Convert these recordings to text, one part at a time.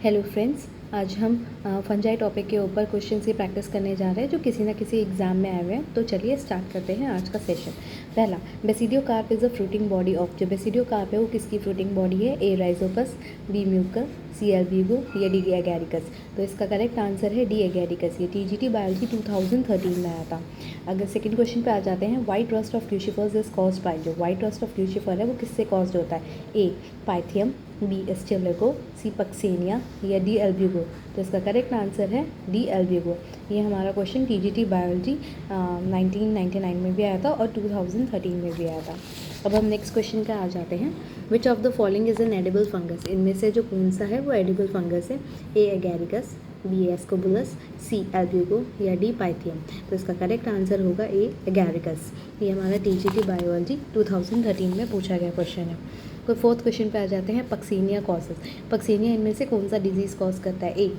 Hello friends, आज हम fungi topic के ऊपर क्वेश्चन की प्रैक्टिस करने जा रहे हैं जो किसी ना किसी एग्जाम में आए हुए हैं। तो चलिए स्टार्ट करते हैं आज का सेशन। पहला, basidiocarp is a fruiting body of. जो बेसिडियोकार्प है वो किसकी फ्रूटिंग बॉडी है? A Rhizopus, B Mucor, C Albugo या डी एगैरिकस। तो इसका करेक्ट आंसर है डी एगैरिकस। ये टीजीटी बायोलॉजी 2013 में आया था। अगर सेकंड क्वेश्चन पे आ जाते हैं, white rust of crucifers is caused by. जो वाइट रस्ट ऑफ ल्यूसिफर है वो किससे कॉज्ड होता है? ए पाइथियम, बी एस्टेलेगो, सी पक्सेनिया या डी एल्ब्यूगो। तो इसका करेक्ट आंसर है डी एल्ब्यूगो। ये हमारा क्वेश्चन टीजीटी बायोलॉजी 1999 में भी आया था और 2013 में भी आया था। अब हम नेक्स्ट क्वेश्चन का आ जाते हैं। विच of the following is an edible fungus. इनमें से जो कौन सा है वो एडिबल फंगस है? ए एगैरिकस, बी एस्कोबुलस, सी एल्ब्यूगो या डी पाइथियम। तो इसका करेक्ट आंसर होगा ए एगैरिकस। ये हमारा टीजीटी बायोलॉजी 2013 में पूछा गया क्वेश्चन है। कोई फोर्थ क्वेश्चन पे आ जाते हैं, पक्सेनिया कॉजेज। पक्सेनिया इनमें से कौन सा डिजीज़ कॉज करता है? A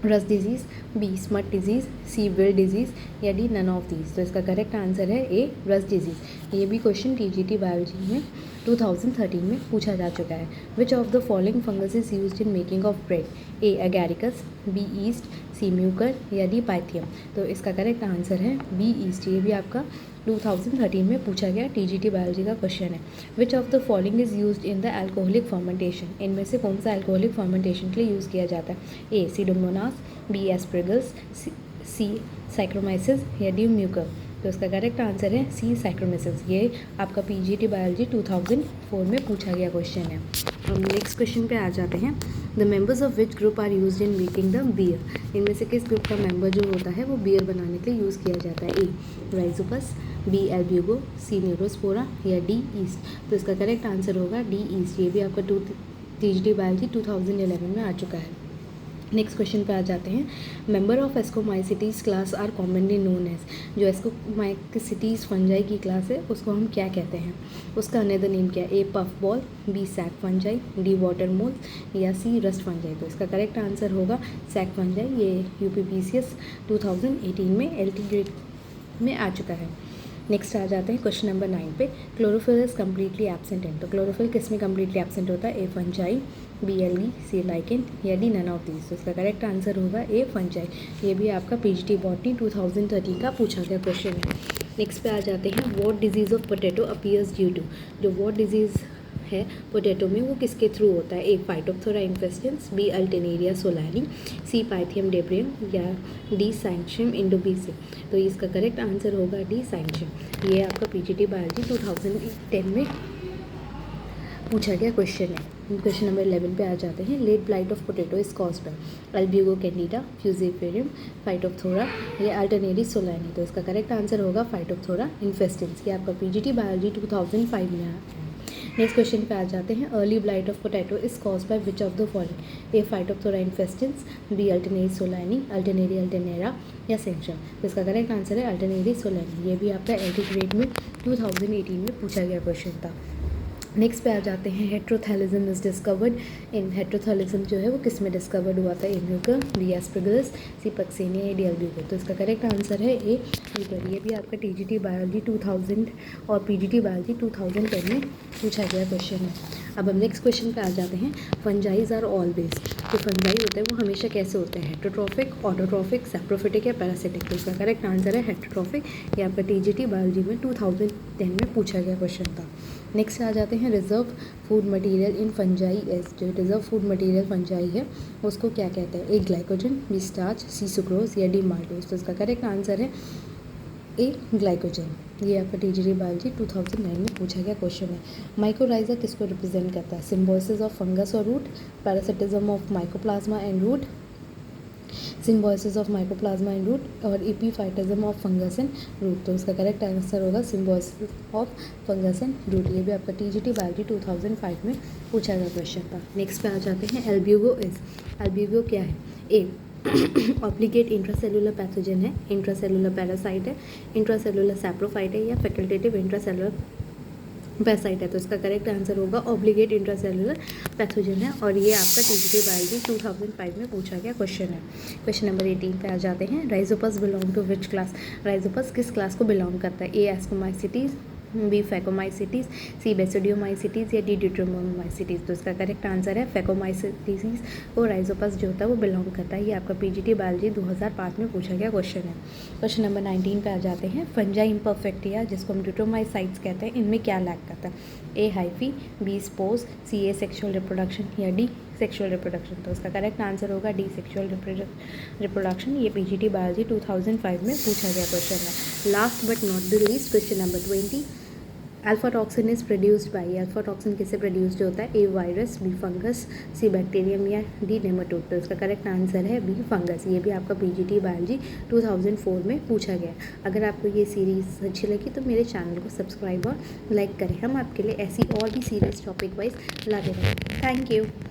rust disease, B smut disease, C wilt disease या डी नन ऑफ दीज। तो इसका करेक्ट आंसर है ए रस्ट डिजीज़। ये भी क्वेश्चन टीजीटी बायोलॉजी में 2013 में पूछा जा चुका है। Which of the following fungus is used in making of bread? A agaricus, B yeast, C mucor या डी पाइथियम। तो इसका करेक्ट आंसर है बी ईस्ट। ये भी आपका 2013 में पूछा गया टीजीटी बायोलॉजी का क्वेश्चन है। Which of the following is used in the alcoholic fermentation. इनमें से कौन सा अल्कोहलिक फर्मेंटेशन के लिए यूज़ किया जाता है? ए सीडोमोनास, बी एस्परेगस, सी साइक्रोमाइसिस या डी म्यूकर। तो इसका करेक्ट आंसर है सी साइक्रोमाइसिस। ये आपका पीजीटी बायोलॉजी 2004 में पूछा गया क्वेश्चन है। हम नेक्स्ट क्वेश्चन पे आ जाते हैं। The members of which group are used in making the beer. इनमें से किस ग्रुप का मेंबर जो होता है वो बियर बनाने के लिए यूज़ किया जाता है? A Rhizopus, B Albugo, C Neurospora या डी ईस्ट। तो इसका करेक्ट आंसर होगा डी ईस्ट। ये भी आपका टीजीटी बायोलॉजी 2011 में आ चुका है। नेक्स्ट क्वेश्चन पे आ जाते हैं। Member of ascomycetes class are commonly known as. जो एस्कोमाइसिटीज़ फंजाई की क्लास है उसको हम क्या कहते हैं? उसका अनदर नेम क्या है? A puff ball, B sac fungi, D water mould या सी रस्ट फंजाई। तो इसका करेक्ट आंसर होगा सैक फंजाई। ये यूपीपीसीएस 2018 में एलटी ग्रेड में आ चुका है। नेक्स्ट आ जाते हैं क्वेश्चन नंबर 9 पे। Chlorophyll is completely absent in. तो क्लोरोफिल किस में कम्प्लीटली एब्सेंट होता है? ए फंजाई, बी एलगी, सी लाइकेन या डी नन ऑफ दीज। तो इसका करेक्ट आंसर होगा ए फंजाई। ये भी आपका पीजीटी बॉटनी 2013 का पूछा गया क्वेश्चन है। नेक्स्ट पे आ जाते हैं, wart disease of potato appears due to. जो व्हाट डिजीज़ है पोटैटो में वो किसके थ्रू होता है? A Phytophthora infestans, B Alternaria solani, C Pythium debaryanum या डी सैंक्शियम इंडोबीसी। तो इसका करेक्ट आंसर होगा डी सैंक्शियम। ये आपका पीजीटी बायोलॉजी 2010 में पूछा गया क्वेश्चन है। क्वेश्चन नंबर 11 पे आ जाते हैं। Late blight of potato is caused by Albugo candida, Fusarium, Phytophthora या अल्टरनेरी सोलानी। तो इसका करेक्ट आंसर होगा फाइटोप्थोरा इन्फेस्टेंस। ये आपका पीजीटी बायोलॉजी 2005 में आया है। नेक्स्ट क्वेश्चन पे आ जाते हैं। Early blight of potato is caused by which of the following? A Phytophthora infestans, B Alternaria solani, Alternaria alternata या सेंट्रम। तो इसका करेक्ट आंसर है अल्टरनेरी सोलानी। ये भी आपका एलटी ग्रेड में 2018 में पूछा गया क्वेश्चन था। नेक्स्ट पे आ जाते हैं। Heterothallism is discovered in. Heterothallism जो है वो किस में डिस्कवर्ड हुआ था? ए म्यूकर, बी एस्परगिलस, सी पक्सेनिया या डी एल्ब्यूगो। तो इसका करेक्ट आंसर है ए म्यूकर। ये भी आपका टीजीटी बायोलॉजी 2000 और पीजीटी बायोलॉजी 2010 में पूछा गया क्वेश्चन है। अब हम नेक्स्ट क्वेश्चन पे आ जाते हैं। Fungi are always. जो फंजाई होते हैं वो हमेशा कैसे होते हैं? हेट्रोट्रॉफिक, ऑटोट्रॉफिक, सैप्रोफिटिक या पैरासिटिक। तो इसका करेक्ट आंसर है हेट्रोट्रॉफिक। ये आपका टीजीटी बायोलॉजी में 2010 में पूछा गया क्वेश्चन था। नेक्स्ट आ जाते हैं। Reserve food material in fungi as. जो रिजर्व फूड मटेरियल फंजाई है उसको क्या कहते हैं? A glycogen, B starch, C sucrose या डी माल्टोज। तो इसका करेक्ट आंसर है ए ग्लाइकोजन। ये आपका टीजीटी बायोलॉजी 2009 में पूछा गया क्वेश्चन है। माइकोराइजा किसको रिप्रेजेंट करता है? सिम्बोसिस ऑफ फंगस और root, parasitism of mycoplasma and root, symbiosis of mycoplasma and root और epiphytism of fungus and root. तो इसका करेक्ट आंसर होगा symbiosis of fungus and root. ये भी आपका टीजीटी बायोलॉजी 2005 में पूछा गया क्वेश्चन था। नेक्स्ट पे आ जाते हैं। Albugo is. एल्ब्यूगो क्या है? ए ऑब्लिगेट इंट्रासेलुलर पैथोजन है, इंट्रासेलुलर पैरासाइट है, इंट्रासेलुलर सैप्रोफाइट है या फैकल्टेटिव इंट्रासेलुलर पैसाइट है। तो इसका करेक्ट आंसर होगा ऑब्लिगेट इंट्रासेलुलर पैथोजन है और ये आपका टीजीटी बायोलॉजी 2005 में पूछा गया क्वेश्चन है। क्वेश्चन नंबर 18 पे आ जाते हैं। Rhizopus belong to which class. Rhizopus किस क्लास को बिलोंग करता है? ए एस्कोमाइसिटीज, बी फैकोमाइसिटीज़, सी बेसिडियोमाइसिटीज़ या डी ड्यूटेरोमाइसिटीज़। तो इसका करेक्ट आंसर है फैकोमाइसिटीज़ को राइजोपस जो होता है वो बिलोंग करता है। ये आपका पीजीटी बायोलॉजी 2005 में पूछा गया क्वेश्चन है। क्वेश्चन नंबर 19 पे आ जाते हैं। फंजाई इम्परफेक्टिया जिसको हम ड्यूटेरोमाइसाइट्स कहते हैं, इनमें क्या लैक करता है? ए हाइफी, बी स्पोर्स, सी ए सेक्शुअल रिप्रोडक्शन या डी सेक्शुअल रिप्रोडक्शन। तो इसका करेक्ट आंसर होगा डी सेक्शुअल रिप्रोडक्शन। ये पीजीटी बायोलॉजी 2005 में पूछा गया क्वेश्चन है। Last but not the least, question number 20। Alpha toxin is produced by, alpha toxin किससे प्रोड्यूस्ड होता है? ए वायरस, बी फंगस, सी बैक्टीरियम या डी नेमाटोड। तो इसका करेक्ट आंसर है बी फंगस। ये भी आपका पीजीटी बायोलॉजी 2004 में पूछा गया। अगर आपको ये सीरीज़ अच्छी लगी तो मेरे चैनल को सब्सक्राइब और लाइक करें। हम आपके लिए ऐसी और भी सीरियस टॉपिक वाइज लाते रहेंगे। Thank you.